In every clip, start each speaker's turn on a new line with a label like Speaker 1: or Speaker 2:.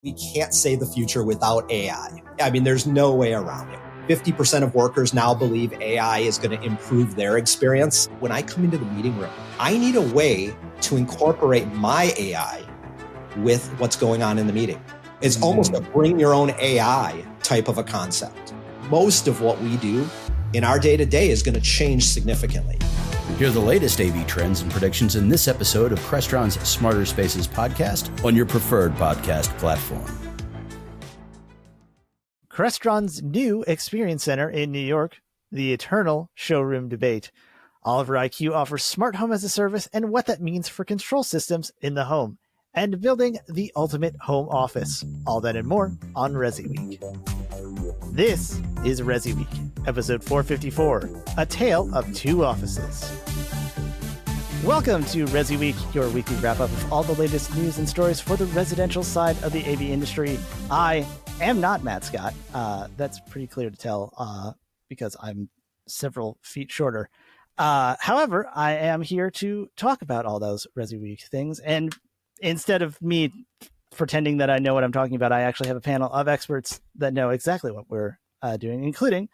Speaker 1: We can't say the future without AI. I mean, there's no way around it. 50% of workers now believe AI is going to improve their experience. When I come into the meeting room, I need a way to incorporate my AI with what's going on in the meeting. It's almost a bring your own AI type of a concept. Most of what we do in our day-to-day is going to change significantly.
Speaker 2: Hear the latest AV trends and predictions in this episode of Crestron's Smarter Spaces podcast on your preferred podcast platform.
Speaker 3: Crestron's new experience center in New York, the eternal showroom debate. OliverIQ offers smart home as a service and what that means for control systems in the home, and building the ultimate home office. All that and more on ResiWeek. This is ResiWeek, episode 454, A Tale of Two Offices. Welcome to ResiWeek, your weekly wrap-up of all the latest news and stories for the residential side of the AV industry. I am not Matt Scott. That's pretty clear to tell because I'm several feet shorter. However, I am here to talk about all those ResiWeek things. And instead of me pretending that I know what I'm talking about, I actually have a panel of experts that know exactly what we're doing, including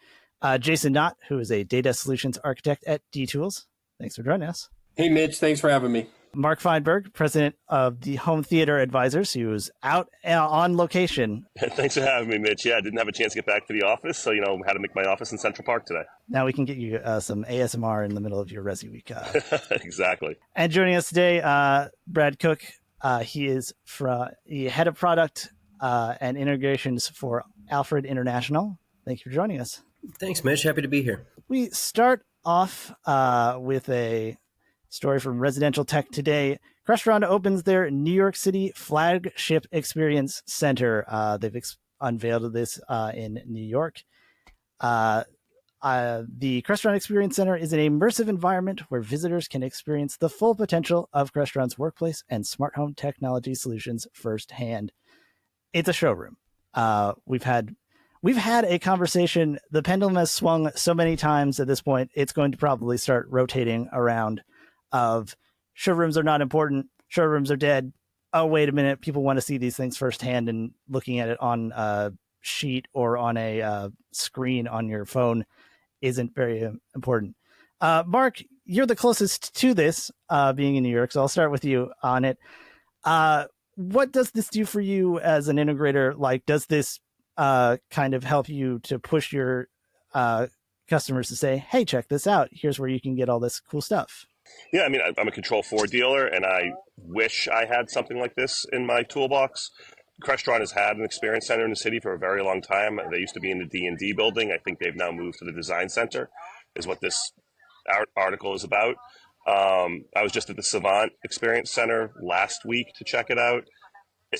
Speaker 3: Jason Knott, who is a data solutions architect at D-Tools. Thanks for joining us.
Speaker 4: Hey, Mitch. Thanks for having me.
Speaker 3: Mark Feinberg, president of the Home Theater Advisors, who's out on location.
Speaker 5: Thanks for having me, Mitch. Yeah, I didn't have a chance to get back to the office, so, had to make my office in Central Park today.
Speaker 3: Now we can get you some ASMR in the middle of your ResiWeek.
Speaker 5: Exactly.
Speaker 3: And joining us today, Brad Cook. He is the head of product and integrations for Alfred International. Thank you for joining us.
Speaker 6: Thanks, Mitch. Happy to be here.
Speaker 3: We start off with a story from Residential Tech Today. Crestron opens their New York City flagship experience center. They've unveiled this in New York. The Crestron Experience Center is an immersive environment where visitors can experience the full potential of Crestron's workplace and smart home technology solutions firsthand. It's a showroom. We've had a conversation. The pendulum has swung so many times at this point, it's going to probably start rotating around of showrooms are not important. Showrooms are dead. Oh, wait a minute. People want to see these things firsthand, and looking at it on a sheet or on a screen on your phone isn't very important. Mark, you're the closest to this being in New York, so I'll start with you on it. What does this do for you as an integrator? Like, does this kind of help you to push your customers to say, hey, check this out. Here's where you can get all this cool stuff.
Speaker 5: Yeah, I'm a Control4 dealer, and I wish I had something like this in my toolbox. Crestron has had an experience center in the city for a very long time. They used to be in the D&D building. I think they've now moved to the design center, is what this article is about. I was just at the Savant Experience Center last week to check it out.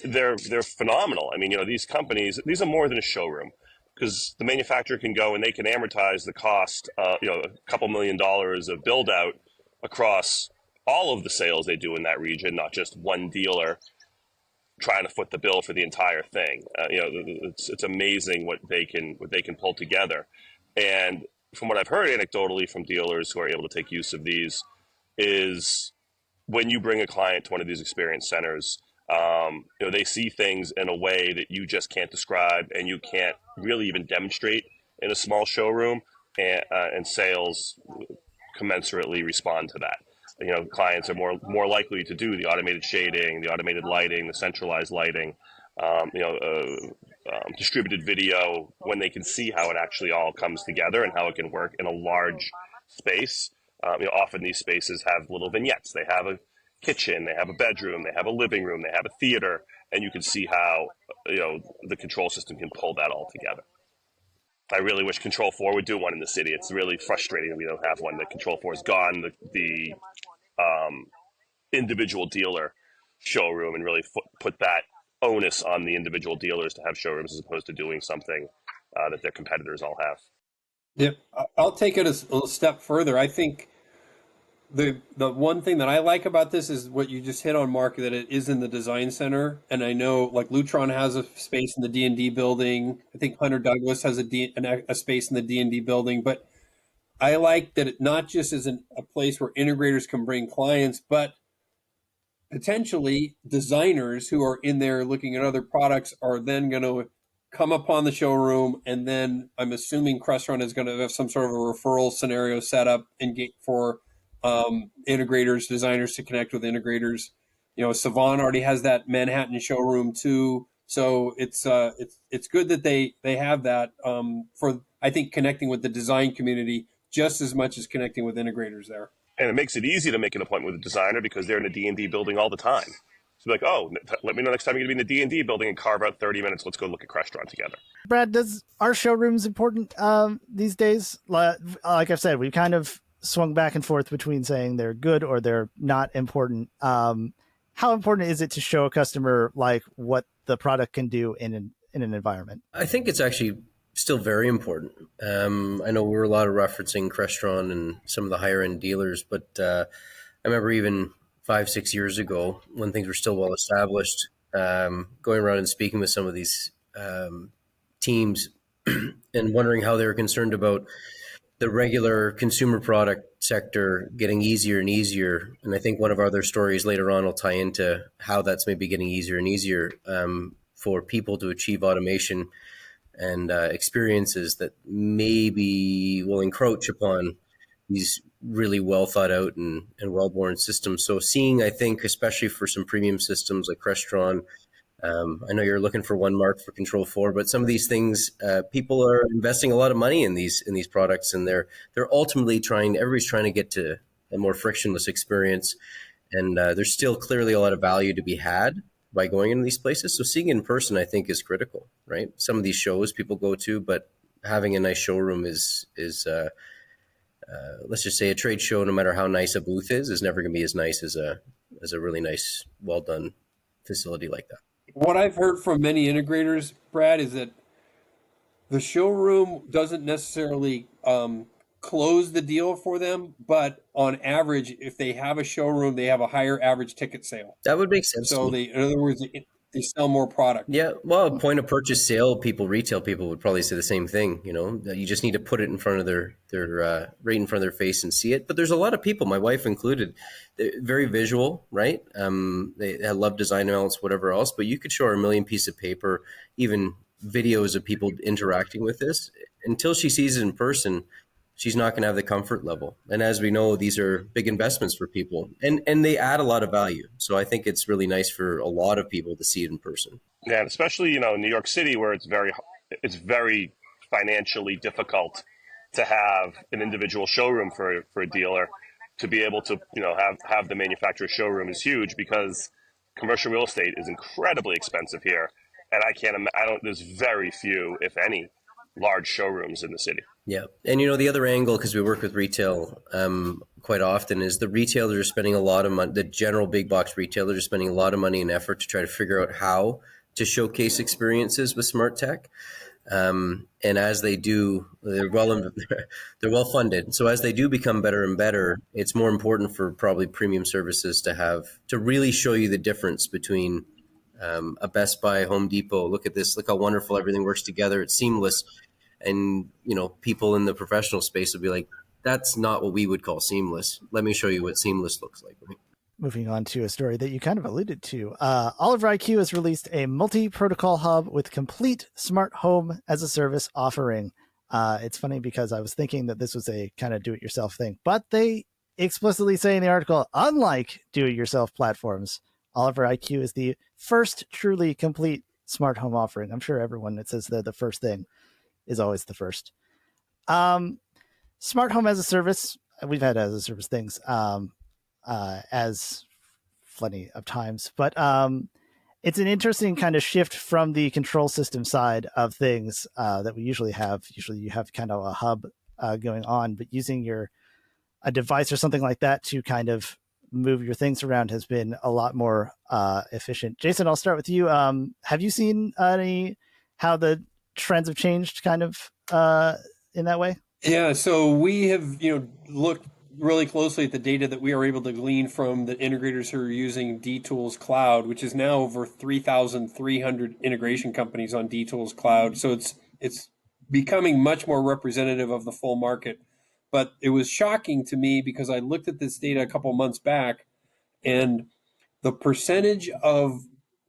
Speaker 5: They're phenomenal. These companies, these are more than a showroom, because the manufacturer can go and they can amortize the cost, a couple $1 million of build out across all of the sales they do in that region, not just one dealer trying to foot the bill for the entire thing. It's amazing what they can pull together. And from what I've heard anecdotally from dealers who are able to take use of these, is when you bring a client to one of these experience centers, they see things in a way that you just can't describe, and you can't really even demonstrate in a small showroom, and sales commensurately respond to that. Clients are more likely to do the automated shading, the automated lighting, the centralized lighting, distributed video, when they can see how it actually all comes together and how it can work in a large space. Often these spaces have little vignettes. They have a kitchen, they have a bedroom, they have a living room, they have a theater, and you can see how the control system can pull that all together. I really wish Control4 would do one in the city. It's really frustrating that we don't have one. That Control4 is gone. The individual dealer showroom, and really put that onus on the individual dealers to have showrooms, as opposed to doing something that their competitors all have.
Speaker 4: Yeah, I'll take it a step further. I think the one thing that I like about this is what you just hit on, Mark, that it is in the design center. And I know, like, Lutron has a space in the D&D building. I think Hunter Douglas has a space in the D&D building. But I like that it not just is a place where integrators can bring clients, but potentially designers who are in there looking at other products are then going to come upon the showroom, and then I'm assuming Crestron is going to have some sort of a referral scenario set up and for integrators, designers to connect with integrators. Savant already has that Manhattan showroom too, so it's good that they have that for, I think, connecting with the design community just as much as connecting with integrators there.
Speaker 5: And it makes it easy to make an appointment with a designer because they're in a D&D building all the time. So like, oh, let me know next time you're going to be in the D&D building and carve out 30 minutes. Let's go look at Crestron together.
Speaker 3: Brad, are showrooms important these days? Like I've said, we kind of swung back and forth between saying they're good or they're not important. How important is it to show a customer like what the product can do in an environment?
Speaker 6: I think it's actually still very important. I know we were a lot of referencing Crestron and some of the higher end dealers, but I remember even 5-6 years ago when things were still well established, going around and speaking with some of these teams and wondering how they were concerned about the regular consumer product sector getting easier and easier. And I think one of our other stories later on will tie into how that's maybe getting easier and easier for people to achieve automation and experiences that maybe will encroach upon these really well thought out and well-born systems. So seeing, I think, especially for some premium systems like Crestron, I know you're looking for one mark for Control 4, but some of these things, people are investing a lot of money in these products, and they're ultimately everybody's trying to get to a more frictionless experience. And there's still clearly a lot of value to be had by going into these places. So seeing in person, I think, is critical, right? Some of these shows people go to, but having a nice showroom is let's just say a trade show, no matter how nice a booth is never going to be as nice as a really nice, well done facility like that.
Speaker 4: What I've heard from many integrators, Brad, is that the showroom doesn't necessarily close the deal for them, but on average, if they have a showroom, they have a higher average ticket sale.
Speaker 6: That would make sense.
Speaker 4: So in other words, they sell more product.
Speaker 6: Yeah, well, point of purchase sale retail people would probably say the same thing. That you just need to put it in front of their right in front of their face and see it. But there's a lot of people, my wife included, very visual, right? They love design elements, whatever else. But you could show her a million pieces of paper, even videos of people interacting with this. Until she sees it in person, she's not going to have the comfort level. And as we know, these are big investments for people, and they add a lot of value. So I think it's really nice for a lot of people to see it in person.
Speaker 5: Yeah, and especially, in New York City, where it's very financially difficult to have an individual showroom for a dealer. To be able to, have the manufacturer showroom is huge because commercial real estate is incredibly expensive here. And there's very few, if any, large showrooms in the city.
Speaker 6: Yeah. And, the other angle, because we work with retail quite often, is the retailers are spending a lot of money. The general big box retailers are spending a lot of money and effort to try to figure out how to showcase experiences with smart tech. And as they do, they're well funded. So as they do become better and better, it's more important for probably premium services to really show you the difference between a Best Buy, Home Depot. Look at this. Look how wonderful everything works together. It's seamless. And, people in the professional space will be like, that's not what we would call seamless. Let me show you what seamless looks like. Right?
Speaker 3: Moving on to a story that you kind of alluded to. OliverIQ has released a multi-protocol hub with complete smart home as a service offering. It's funny because I was thinking that this was a kind of do-it-yourself thing, but they explicitly say in the article, unlike do-it-yourself platforms, OliverIQ is the first truly complete smart home offering. I'm sure everyone that says they're the first thing is always the first. Smart home as a service, we've had as a service things as plenty of times, but it's an interesting kind of shift from the control system side of things that we usually have. Usually you have kind of a hub going on, but using a device or something like that to kind of move your things around has been a lot more efficient. Jason, I'll start with you. Have you seen how the trends have changed kind of in that way?
Speaker 4: Yeah, so we have looked really closely at the data that we are able to glean from the integrators who are using D-Tools Cloud, which is now over 3,300 integration companies on D-Tools Cloud. So it's becoming much more representative of the full market. But it was shocking to me because I looked at this data a couple months back, and the percentage of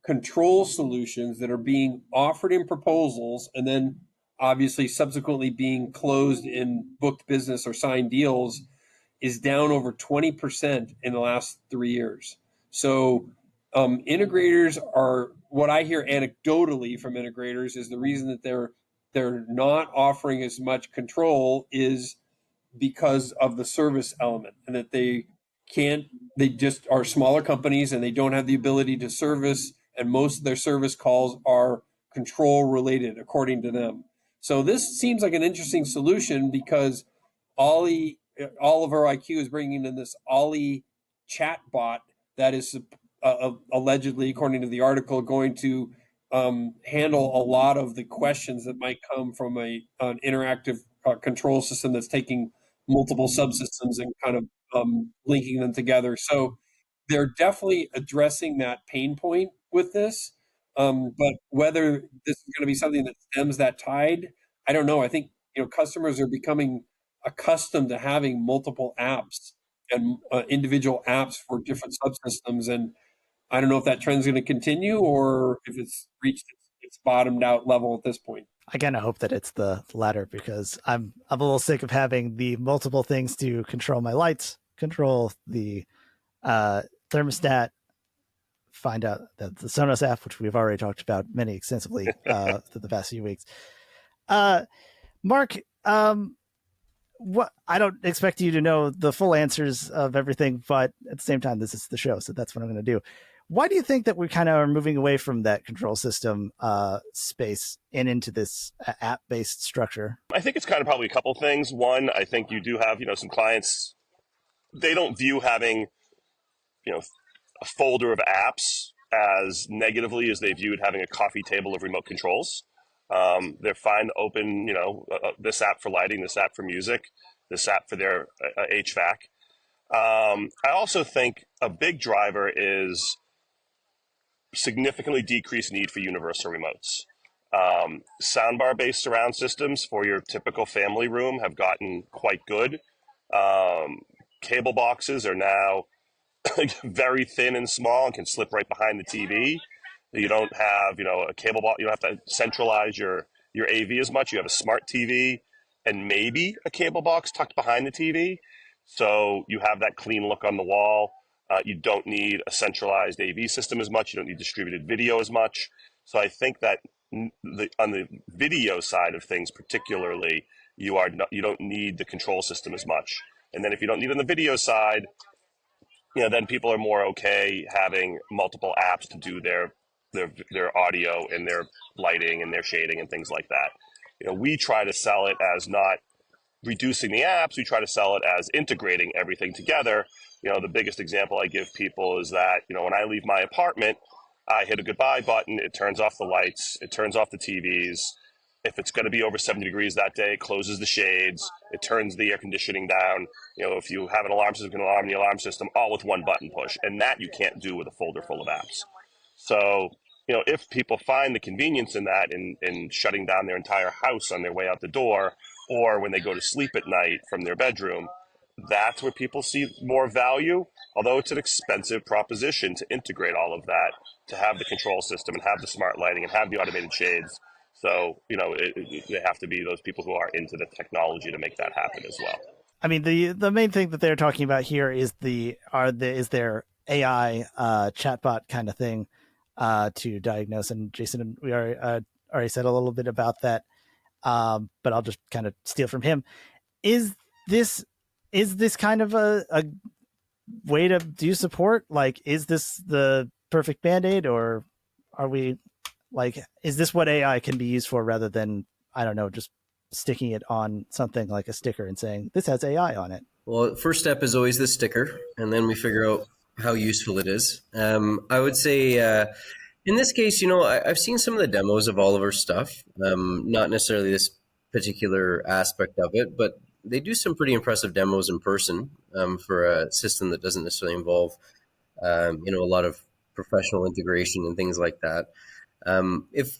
Speaker 4: control solutions that are being offered in proposals and then obviously subsequently being closed in booked business or signed deals is down over 20% in the last 3 years. So integrators are, what I hear anecdotally from integrators is the reason that they're not offering as much control is because of the service element, and that they just are smaller companies and they don't have the ability to service, and most of their service calls are control related according to them. So this seems like an interesting solution because OliverIQ is bringing in this Ollie chat bot that is allegedly, according to the article, going to handle a lot of the questions that might come from an interactive control system that's taking multiple subsystems and kind of linking them together. So they're definitely addressing that pain point with this. But whether this is going to be something that stems that tide, I don't know. I think customers are becoming accustomed to having multiple apps and individual apps for different subsystems, and I don't know if that trend is going to continue or if it's reached its bottomed out level at this point.
Speaker 3: I kind of hope that it's the latter, because I'm a little sick of having the multiple things to control my lights, control the thermostat, find out that the Sonos app, which we've already talked about many extensively through the past few weeks. Mark, what, I don't expect you to know the full answers of everything, but at the same time, this is the show, so that's what I'm going to do. Why do you think that we kind of are moving away from that control system space and into this app-based structure?
Speaker 5: I think it's kind of probably a couple things. One, I think you do have, some clients, they don't view having, a folder of apps as negatively as they viewed having a coffee table of remote controls. They're fine to open, this app for lighting, this app for music, this app for their HVAC. I also think a big driver is significantly decreased need for universal remotes. Soundbar-based surround systems for your typical family room have gotten quite good. Cable boxes are now very thin and small and can slip right behind the TV. You don't have, a cable box. You don't have to centralize your AV as much. You have a smart TV and maybe a cable box tucked behind the TV. So you have that clean look on the wall. You don't need a centralized AV system as much. You don't need distributed video as much. So I think that on the video side of things, particularly, you don't need the control system as much. And then if you don't need on the video side, then people are more okay having multiple apps to do their audio and their lighting and their shading and things like that. We try to sell it as not reducing the apps. We try to sell it as integrating everything together. The biggest example I give people is that, when I leave my apartment, I hit a goodbye button. It turns off the lights. It turns off the TVs. If it's going to be over 70 degrees that day, it closes the shades. It turns the air conditioning down. If you have an alarm system, you can alarm the alarm system all with one button push. And that you can't do with a folder full of apps. So, if people find the convenience in that, in shutting down their entire house on their way out the door, or when they go to sleep at night from their bedroom, that's where people see more value. Although it's an expensive proposition to integrate all of that, to have the control system and have the smart lighting and have the automated shades. So, they have to be those people who are into the technology to make that happen as well.
Speaker 3: I mean, the main thing that they're talking about here is their AI chatbot kind of thing to diagnose. And Jason, we already said a little bit about that, but I'll just kind of steal from him. Is this kind of a way to do support? Like, is this the perfect Band-Aid, or are we like, is this what AI can be used for rather than, I don't know, just sticking it on something like a sticker and saying this has AI on it?
Speaker 6: Well, first step is always the sticker, and then we figure out how useful it is. I would say in this case, I've seen some of the demos of Oliver stuff, not necessarily this particular aspect of it, but they do some pretty impressive demos in person for a system that doesn't necessarily involve, a lot of professional integration and things like that. If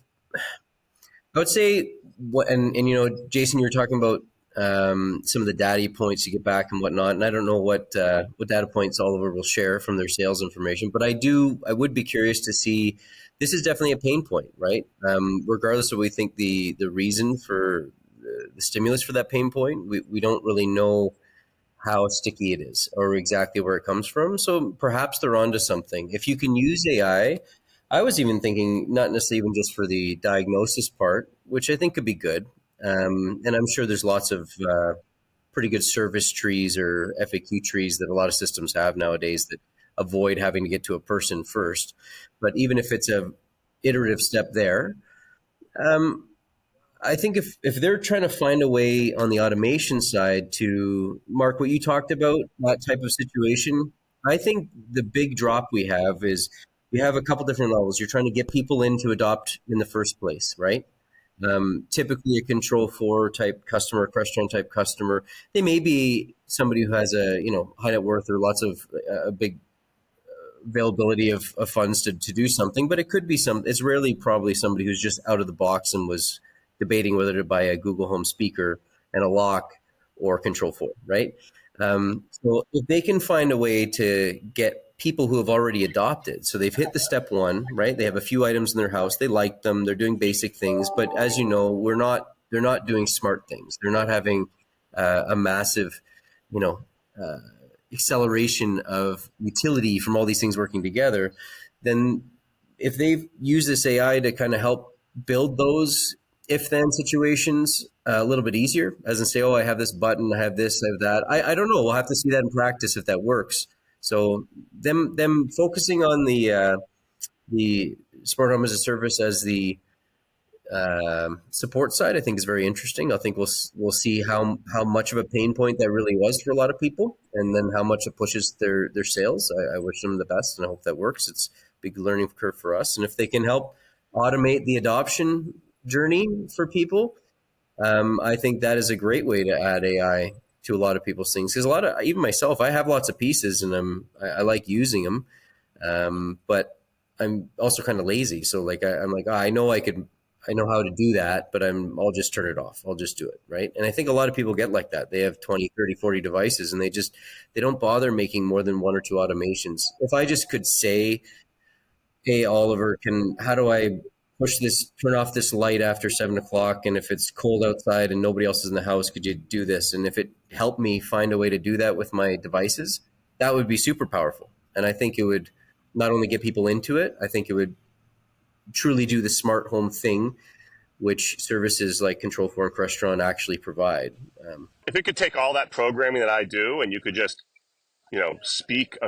Speaker 6: I would say, and Jason, you were talking about some of the data points you get back and whatnot. And I don't know what data points Oliver will share from their sales information, but I would be curious to see. This is definitely a pain point, right? Regardless of what we think the reason for the stimulus for that pain point, we don't really know how sticky it is or exactly where it comes from. So perhaps they're onto something. If you can use AI, I was even thinking not necessarily even just for the diagnosis part, which I think could be good. And I'm sure there's lots of pretty good service trees or FAQ trees that a lot of systems have nowadays that avoid having to get to a person first. But even if it's a iterative step there, I think if they're trying to find a way on the automation side to, Mark, what you talked about, that type of situation, I think the big drop we have is we have a couple different levels. You're trying to get people in to adopt in the first place, right? Typically a Control 4 type customer, Crestron type customer. They may be somebody who has a high net worth or lots of a big availability of funds to do something, but it could be it's rarely probably somebody who's just out of the box and was debating whether to buy a Google Home speaker and a lock or Control 4, right? So if they can find a way to get people who have already adopted, so they've hit the step one, right? They have a few items in their house, they like them, they're doing basic things, but as you know, they're not doing smart things. They're not having a massive, acceleration of utility from all these things working together. Then if they've used this AI to kind of help build those if-then situations a little bit easier, as in say, oh, I have this button, I have this, I have that. I don't know. We'll have to see that in practice if that works. So them focusing on the smart home as a service as the support side, I think is very interesting. I think we'll see how much of a pain point that really was for a lot of people, and then how much it pushes their sales. I wish them the best, and I hope that works. It's a big learning curve for us, and if they can help automate the adoption journey for people, I think that is a great way to add AI to a lot of people's things. Because even myself, I have lots of pieces, and I like using them, but I'm also kind of lazy. So like I'm like, I know how to do that, but I'll just turn it off. I'll just do it, right? And I think a lot of people get like that. They have 20, 30, 40 devices, and they don't bother making more than one or two automations. If I just could say, hey, Oliver, how do I turn off this light after 7 o'clock? And if it's cold outside and nobody else is in the house, could you do this? And if it helped me find a way to do that with my devices, that would be super powerful. And I think it would not only get people into it, I think it would truly do the smart home thing, which services like Control 4 and Crestron actually provide.
Speaker 5: If it could take all that programming that I do, and you could just, speak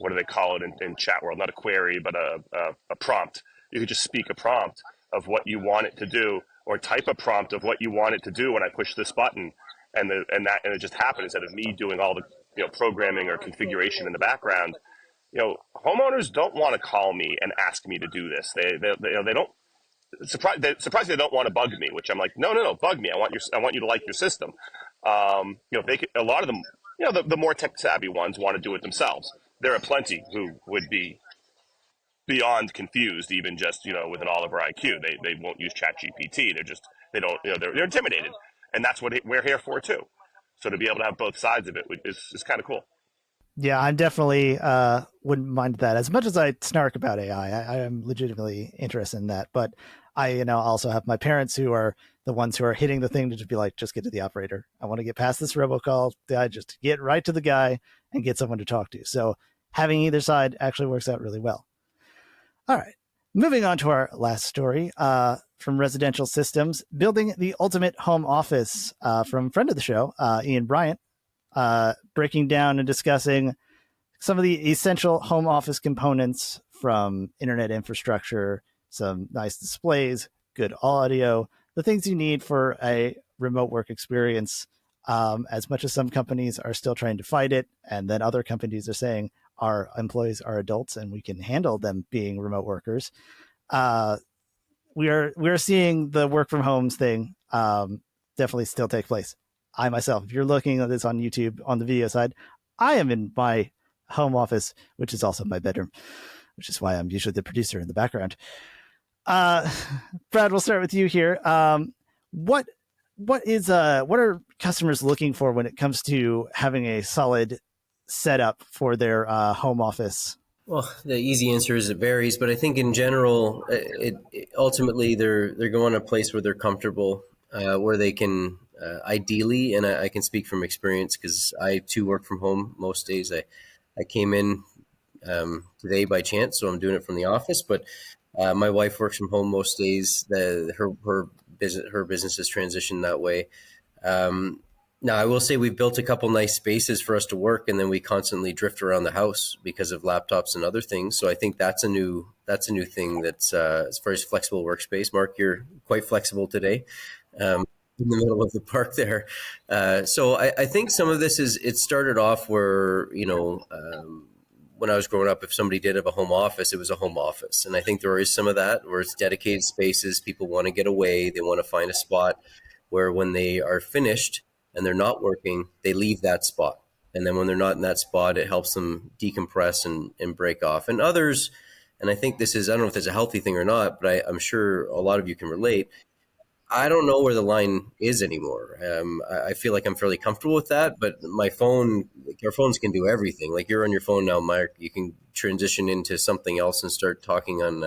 Speaker 5: what do they call it in chat world? Not a query, but a prompt. You could just speak a prompt of what you want it to do, or type a prompt of what you want it to do when I push this button, and it just happened instead of me doing all the programming or configuration in the background. Homeowners don't want to call me and ask me to do this. They don't. Surprisingly, they don't want to bug me, which I'm like, no, bug me. I want you to like your system. A lot of them, the more tech savvy ones want to do it themselves. There are plenty who would be beyond confused, even just with an OliverIQ. They won't use ChatGPT. They're intimidated, and that's what we're here for too. So to be able to have both sides of it is kind of cool.
Speaker 3: Yeah, I'm definitely wouldn't mind that. As much as I snark about AI, I am legitimately interested in that. But I, also have my parents who are the ones who are hitting the thing to just be like, just get to the operator. I want to get past this robocall. I just get right to the guy and get someone to talk to. So having either side actually works out really well. All right, moving on to our last story from Residential Systems, building the ultimate home office from friend of the show, Ian Bryant. Breaking down and discussing some of the essential home office components, from internet infrastructure, some nice displays, good audio, the things you need for a remote work experience. As much as some companies are still trying to fight it, and then other companies are saying our employees are adults and we can handle them being remote workers. We are seeing the work from homes thing definitely still take place. I myself, if you're looking at this on YouTube on the video side, I am in my home office, which is also my bedroom, which is why I'm usually the producer in the background. Brad, we'll start with you here. What what are customers looking for when it comes to having a solid setup for their home office?
Speaker 6: Well, the easy answer is it varies, but I think in general, ultimately they're going to a place where they're comfortable, where they can ideally, and I can speak from experience because I too work from home most days. I came in today by chance, so I'm doing it from the office. But my wife works from home most days. Her business has transitioned that way. Now, I will say we've built a couple nice spaces for us to work, and then we constantly drift around the house because of laptops and other things. So I think that's a new thing that's as far as flexible workspace. Mark, you're quite flexible today. In the middle of the park there. So I think some of this it started off where, when I was growing up, if somebody did have a home office, it was a home office. And I think there is some of that where it's dedicated spaces. People want to get away. They want to find a spot where when they are finished and they're not working, they leave that spot. And then when they're not in that spot, it helps them decompress and break off. And others, and I think this is, I don't know if it's a healthy thing or not, but I'm sure a lot of you can relate. I don't know where the line is anymore. I feel like I'm fairly comfortable with that, but my phone, our phones can do everything. Like you're on your phone now, Mark, you can transition into something else and start talking on,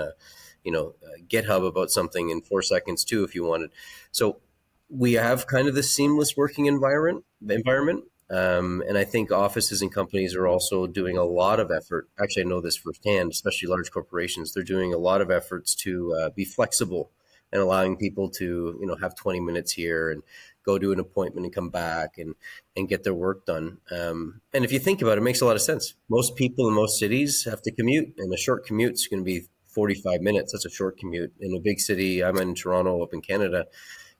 Speaker 6: GitHub about something in 4 seconds too, if you wanted. So we have kind of this seamless working environment. And I think offices and companies are also doing a lot of effort. Actually, I know this firsthand, especially large corporations. They're doing a lot of efforts to be flexible and allowing people to, have 20 minutes here and go to an appointment and come back and get their work done. And if you think about it, it makes a lot of sense. Most people in most cities have to commute, and a short commute is going to be 45 minutes. That's a short commute. In a big city, I'm in Toronto, up in Canada,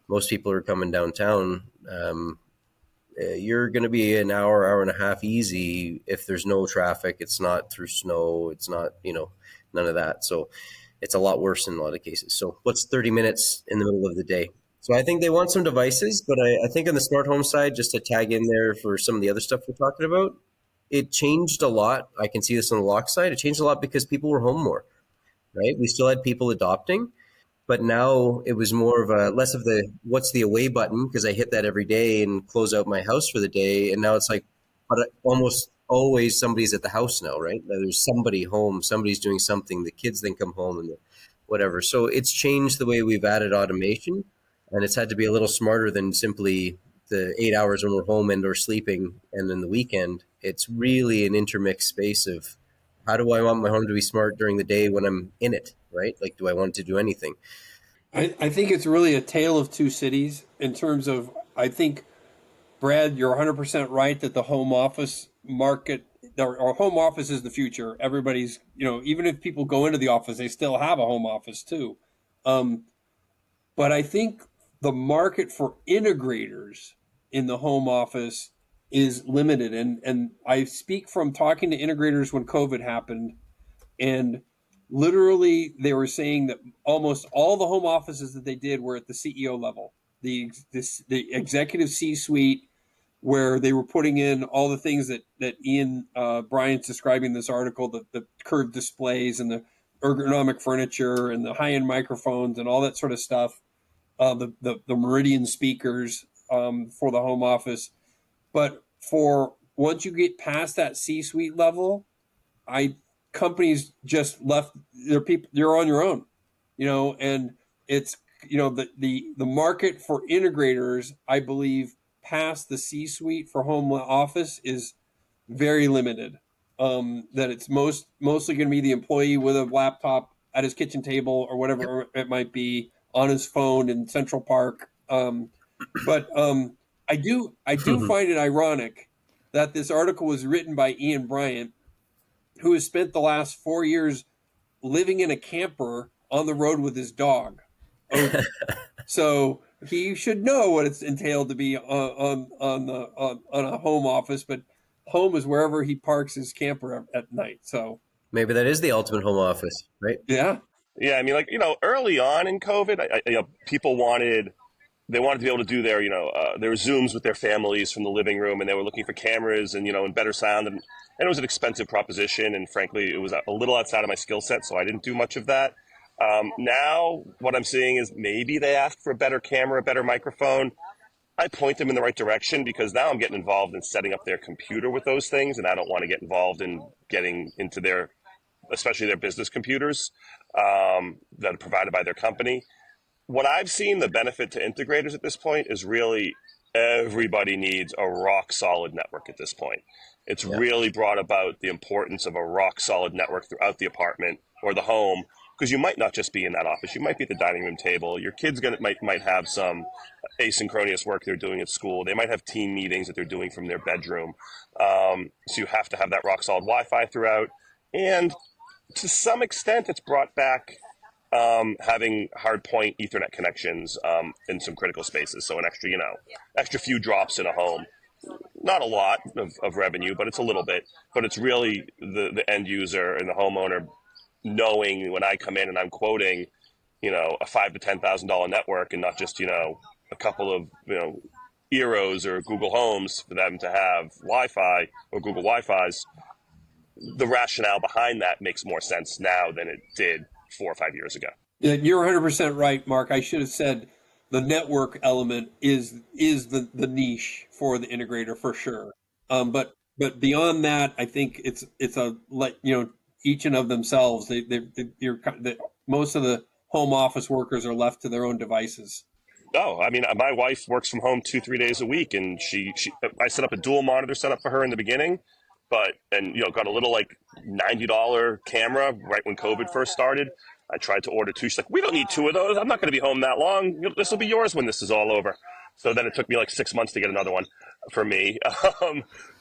Speaker 6: most people are coming downtown. You're going to be an hour and a half easy if there's no traffic. It's not through snow. It's not, none of that. So it's a lot worse in a lot of cases. So what's 30 minutes in the middle of the day? So I think they want some devices, but I think on the smart home side, just to tag in there for some of the other stuff we're talking about, it changed a lot. I can see this on the lock side. It changed a lot because people were home more, right? We still had people adopting, but now it was more of less of the, what's the away button? Because I hit that every day and close out my house for the day. And now it's like, but almost always somebody's at the house now, right? There's somebody home, somebody's doing something, the kids then come home and whatever. So it's changed the way we've added automation, and it's had to be a little smarter than simply the 8 hours when we're home and or sleeping and then the weekend. It's really an intermixed space of how do I want my home to be smart during the day when I'm in it, right? Like, do I want to do anything?
Speaker 4: I think it's really a tale of two cities in terms of, I think, Brad, you're 100% right that the home office market, or home office is the future. Everybody's, even if people go into the office, they still have a home office too. But I think the market for integrators in the home office is limited. And I speak from talking to integrators when COVID happened, and literally they were saying that almost all the home offices that they did were at the CEO level, the executive C-suite, where they were putting in all the things that Ian Bryant's describing in this article, the curved displays and the ergonomic furniture and the high-end microphones and all that sort of stuff, the Meridian speakers for the home office. But for once you get past that C-suite level, companies just left their people. You're on your own, and it's the market for integrators, I believe, past the C-suite for home office is very limited. That it's mostly going to be the employee with a laptop at his kitchen table or whatever it might be on his phone in Central Park. But I do find it ironic that this article was written by Ian Bryant, who has spent the last 4 years living in a camper on the road with his dog. So he should know what it's entailed to be on a home office, but home is wherever he parks his camper at night. So
Speaker 6: maybe that is the ultimate home office, right?
Speaker 4: Yeah.
Speaker 5: Yeah, I mean, early on in COVID, people wanted to be able to do their Zooms with their families from the living room, and they were looking for cameras and and better sound, and it was an expensive proposition, and frankly, it was a little outside of my skill set, so I didn't do much of that. Now, what I'm seeing is maybe they asked for a better camera, a better microphone. I point them in the right direction because now I'm getting involved in setting up their computer with those things, and I don't want to get involved in getting into especially their business computers that are provided by their company. What I've seen, the benefit to integrators at this point is really everybody needs a rock solid network at this point. It's really brought about the importance of a rock solid network throughout the apartment or the home, because you might not just be in that office. You might be at the dining room table. Your kids might have some asynchronous work they're doing at school. They might have team meetings that they're doing from their bedroom. So you have to have that rock solid Wi-Fi throughout. And to some extent, it's brought back having hard point Ethernet connections in some critical spaces. So an extra few drops in a home. Not a lot of revenue, but it's a little bit. But it's really the end user and the homeowner knowing when I come in and I'm quoting, a $5,000 to $10,000 network and not just, a couple of, Eros or Google Homes for them to have Wi-Fi or Google Wi-Fi's. The rationale behind that makes more sense now than it did 4 or 5 years ago.
Speaker 4: Yeah, you're 100% right, Mark. I should have said the network element is the niche for the integrator for sure. But beyond that, I think it's each and of themselves. Most of the home office workers are left to their own devices.
Speaker 5: Oh, I mean, my wife works from home 2-3 days a week, and I set up a dual monitor setup for her in the beginning, got a little $90 camera right when COVID first started. I tried to order 2. She's like, we don't need 2 of those. I'm not going to be home that long. This will be yours when this is all over. So then it took me 6 months to get another one for me.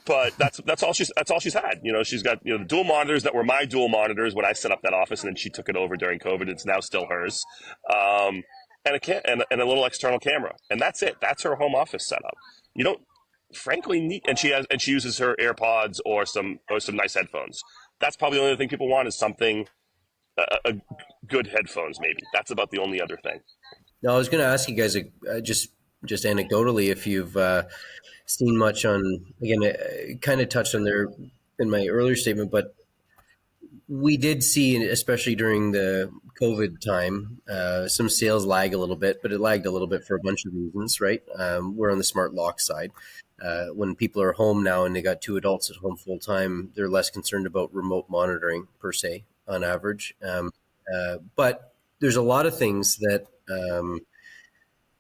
Speaker 5: But that's all she's had. She's got the dual monitors that were my dual monitors when I set up that office, and then she took it over during COVID. It's now still hers. And a little external camera, and that's it. That's her home office setup. You don't frankly need, and she uses her AirPods or some nice headphones. That's probably the only thing people want is something. A good headphones, maybe. That's about the only other thing.
Speaker 6: Now, I was going to ask you guys just anecdotally if you've seen much on, again, I kind of touched on there in my earlier statement, but we did see, especially during the COVID time, some sales lag a little bit, but it lagged a little bit for a bunch of reasons, right? We're on the smart lock side. When people are home now and they got 2 adults at home full time, they're less concerned about remote monitoring per se on average. But there's a lot of things that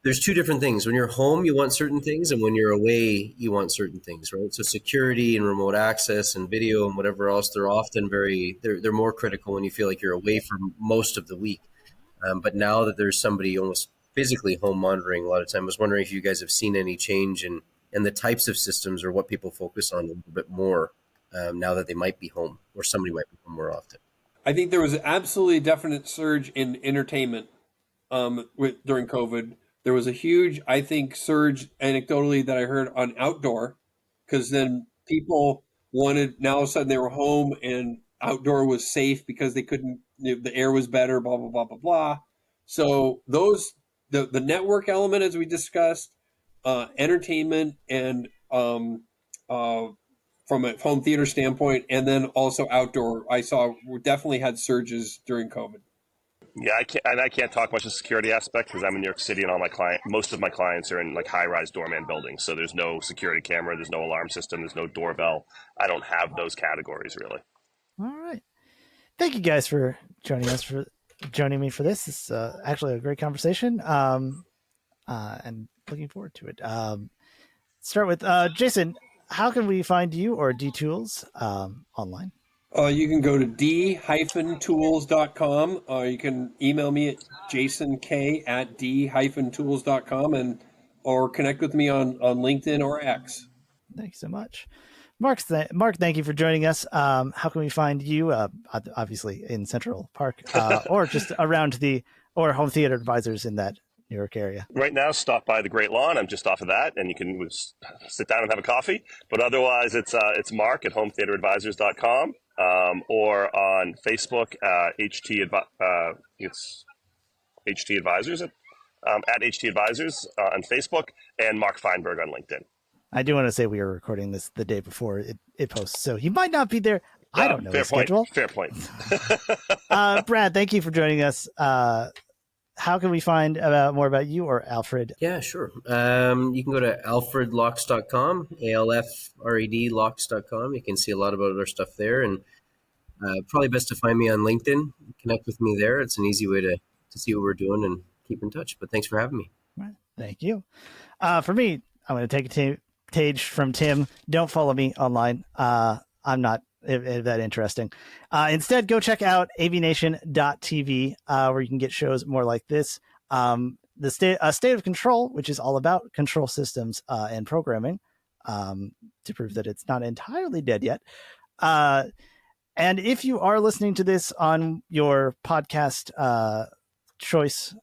Speaker 6: there's 2 different things. When you're home, you want certain things, and when you're away, you want certain things, right? So security and remote access and video and whatever else, they're often they're more critical when you feel like you're away for most of the week. But now that there's somebody almost physically home monitoring a lot of time, I was wondering if you guys have seen any change in the types of systems or what people focus on a little bit more now that they might be home or somebody might be home more often.
Speaker 4: I think there was absolutely a definite surge in entertainment during COVID. There was a huge, I think, surge anecdotally that I heard on outdoor, because then people wanted, now all of a sudden they were home and outdoor was safe because they couldn't, the air was better, blah, blah, blah, blah, blah. So the network element, as we discussed, entertainment and from a home theater standpoint, and then also outdoor, I saw we definitely had surges during COVID.
Speaker 5: Yeah, I can't talk much of the security aspect because I'm in New York City, and most of my clients are in high-rise doorman buildings. So there's no security camera, there's no alarm system, there's no doorbell. I don't have those categories really.
Speaker 3: All right, thank you guys for joining me for this. It's actually a great conversation, and looking forward to it. Start with Jason. How can we find you or D-Tools online?
Speaker 4: You can go to d-tools.com, or you can email me at jasonkay@d-tools.com or connect with me on LinkedIn or X.
Speaker 3: Thanks so much. Mark, thank you for joining us. How can we find you? Obviously in Central Park, or just around or Home Theater Advisors in that New York area.
Speaker 5: Right now, stop by the Great Lawn. I'm just off of that, and you can sit down and have a coffee. But otherwise, it's Mark at hometheateradvisors.com. Or on Facebook, it's HT Advisors at HT Advisors on Facebook, and Mark Feinberg on LinkedIn.
Speaker 3: I do want to say we are recording this the day before it posts, so he might not be there. I don't know his schedule.
Speaker 5: Fair point.
Speaker 3: Brad, thank you for joining us. how can we find more about you or Alfred?
Speaker 6: Yeah, sure. You can go to alfredlocks.com, ALFRED locks.com. You can see a lot about our stuff there. And probably best to find me on LinkedIn. Connect with me there. It's an easy way to see what we're doing and keep in touch. But thanks for having me.
Speaker 3: Right. Thank you. For me, I'm going to take a page from Tim. Don't follow me online. I'm not that interesting. Instead, go check out AVNation.tv, where you can get shows more like this. The State of Control, which is all about control systems and programming, to prove that it's not entirely dead yet. And if you are listening to this on your podcast choice,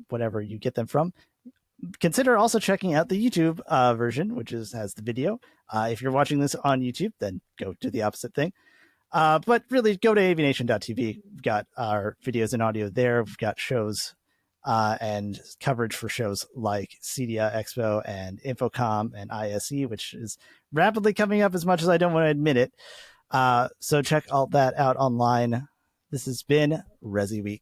Speaker 3: whatever you get them from, consider also checking out the YouTube version, which has the video. If you're watching this on YouTube, then go do the opposite thing. But really, go to AVNation.tv. We've got our videos and audio there. We've got shows and coverage for shows like CEDIA Expo and Infocom and ISE, which is rapidly coming up as much as I don't want to admit it. So check all that out online. This has been ResiWeek,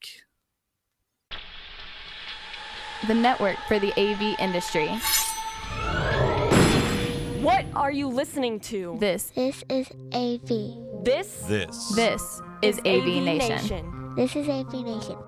Speaker 7: the network for the AV industry.
Speaker 8: What are you listening to?
Speaker 7: This
Speaker 9: is AV.
Speaker 8: This
Speaker 7: is AVNation.
Speaker 9: This is AVNation.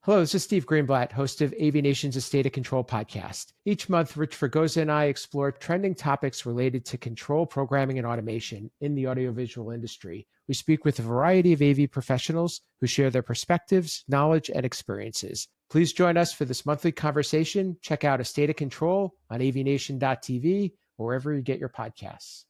Speaker 10: Hello, this is Steve Greenblatt, host of AVNation's A State of Control podcast. Each month, Rich Fregosa and I explore trending topics related to control programming and automation in the audiovisual industry. We speak with a variety of AV professionals who share their perspectives, knowledge, and experiences. Please join us for this monthly conversation. Check out A State of Control on avnation.tv or wherever you get your podcasts.